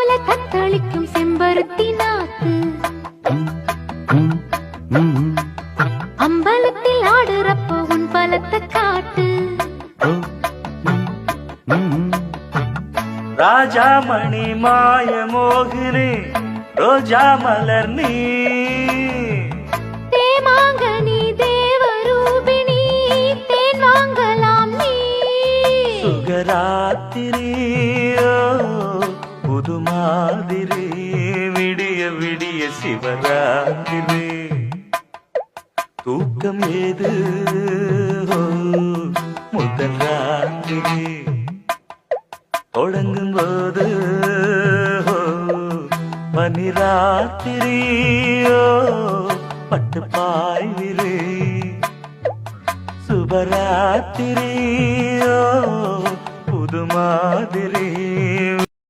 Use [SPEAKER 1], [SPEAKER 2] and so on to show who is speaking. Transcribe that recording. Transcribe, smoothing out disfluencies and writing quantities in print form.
[SPEAKER 1] போல தத்தளிக்கும் செம்பருத்தி நாத்து. அம்பலத்தில் ஆடுறப்போ உன் பலத்தை காட்டு.
[SPEAKER 2] ராஜாமணி மாய மோகினி ரோஜா மலர் நீ.
[SPEAKER 1] தேமாங்கனி தேவரூபிணி தேன் வாங்கலாம் நீ.
[SPEAKER 2] சுகராத்திரியோ புது மாதிரி விடிய விடிய சிவராத்திரி. தூக்கம் ஏது முதல் ராத்திரி தொடங்கும் போது பனிராத்திரியோ பட்டு பாய்விரு. சுபராத்திரியோ புது மாதிரி